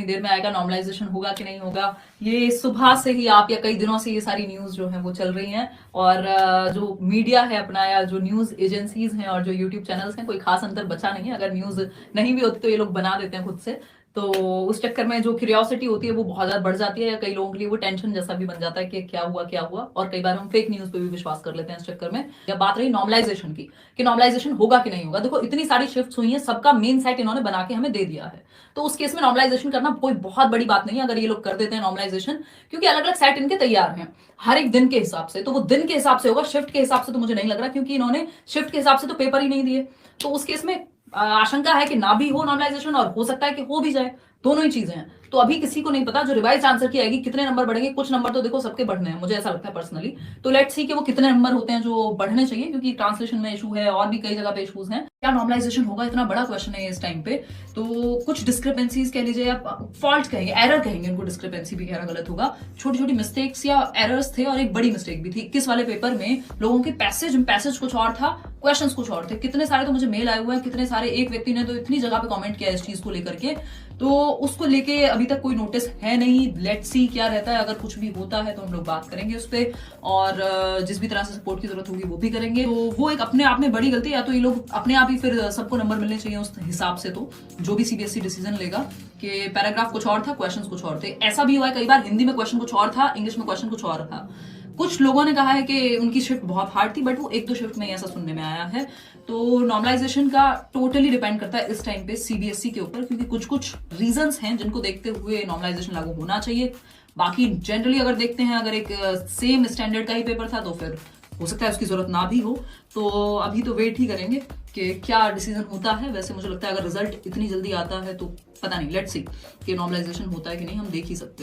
कितनी देर में आएगा, नॉर्मलाइजेशन होगा कि नहीं होगा। ये सुबह से ही आप या कई दिनों से ये सारी न्यूज जो है वो चल रही हैं। और जो मीडिया है अपना या जो न्यूज एजेंसीज हैं और जो यूट्यूब चैनल्स हैं, कोई खास अंतर बचा नहीं है। अगर न्यूज नहीं भी होती तो ये लोग बना देते हैं खुद से। तो उस चक्कर में जो क्यूरियोसिटी होती है वो बहुत ज्यादा बढ़ जाती है, या कई लोगों के लिए वो टेंशन जैसा भी बन जाता है कि क्या हुआ। और कई बार हम फेक न्यूज पे भी विश्वास कर लेते हैं इस चक्कर में। जब बात रही नॉर्मलाइजेशन की कि नॉर्मलाइजेशन होगा कि नहीं होगा, देखो इतनी सारी शिफ्ट्स हुई हैं, सबका मेन सेट इन्होंने बना के हमें दे दिया है। तो उस केस में नॉर्मलाइजेशन करना कोई बहुत बड़ी बात नहीं है अगर ये लोग कर देते हैं नॉर्मलाइजेशन, क्योंकि अलग अलग सेट इनके तैयार हैं हर एक दिन के हिसाब से। तो वो दिन के हिसाब से होगा, शिफ्ट के हिसाब से तो मुझे नहीं लग रहा, क्योंकि इन्होंने शिफ्ट के हिसाब से तो पेपर ही नहीं दिए। तो उस केस में आशंका है कि ना भी हो नॉर्मलाइजेशन, और हो सकता है कि हो भी जाए। दोनों ही चीजें हैं। तो अभी किसी को नहीं पता जो रिवाइज आंसर की आएगी कितने नंबर बढ़ेंगे। कुछ नंबर तो देखो सबके बढ़ने हैं, मुझे ऐसा लगता है पर्सनली। तो लेट्स सी कि वो कितने नंबर होते हैं जो बढ़ने चाहिए, क्योंकि ट्रांसलेशन में इशू है और भी कई जगह पे इशूज हैं। क्या नॉर्मलाइजेशन होगा, इतना बड़ा क्वेश्चन है इस टाइम पे। तो कुछ डिस्क्रिपेंसीज कह लीजिए या फॉल्ट कहेंगे, एरर कहेंगे उनको, डिस्क्रिपेंसी भी कहना गलत होगा। छोटी छोटी मिस्टेक्स या एरर्स थे, और एक बड़ी मिस्टेक भी थी। 21 वाले पेपर में लोगों के पैसेज कुछ और था, क्वेश्चंस कुछ और थे। कितने सारे तो मुझे मेल आए हुए हैं, कितने सारे, एक व्यक्ति ने तो इतनी जगह पे कमेंट किया इस चीज को लेकर के। तो उसको लेके अभी तक कोई नोटिस है नहीं। लेट्स सी क्या रहता है। अगर कुछ भी होता है तो हम लोग बात करेंगे उस पर, और जिस भी तरह से सपोर्ट की जरूरत होगी वो भी करेंगे। तो वो एक अपने आप में बड़ी गलती है, या तो ये लोग अपने आप ही फिर सबको नंबर मिलने चाहिए उस हिसाब से। तो जो भी सीबीएसई डिसीजन लेगा कि पैराग्राफ कुछ और था, क्वेश्चंस कुछ और थे। ऐसा भी हुआ है कई बार, हिंदी में क्वेश्चन कुछ और था, इंग्लिश में क्वेश्चन कुछ और था। कुछ लोगों ने कहा है कि उनकी शिफ्ट बहुत हार्ड थी, बट वो एक दो शिफ्ट में ऐसा सुनने में आया है। तो नॉर्मलाइजेशन का टोटली डिपेंड करता है इस टाइम पे सीबीएसई के ऊपर, क्योंकि कुछ कुछ रीजंस हैं जिनको देखते हुए नॉर्मलाइजेशन लागू होना चाहिए। बाकी जनरली अगर देखते हैं, अगर एक सेम स्टैंडर्ड का ही पेपर था तो फिर हो सकता है उसकी जरूरत ना भी हो। तो अभी तो वेट ही करेंगे कि क्या डिसीजन होता है। वैसे मुझे लगता है अगर रिजल्ट इतनी जल्दी आता है तो पता नहीं, लेट्स सी कि नॉर्मलाइजेशन होता है कि नहीं, हम देख ही सकते हैं।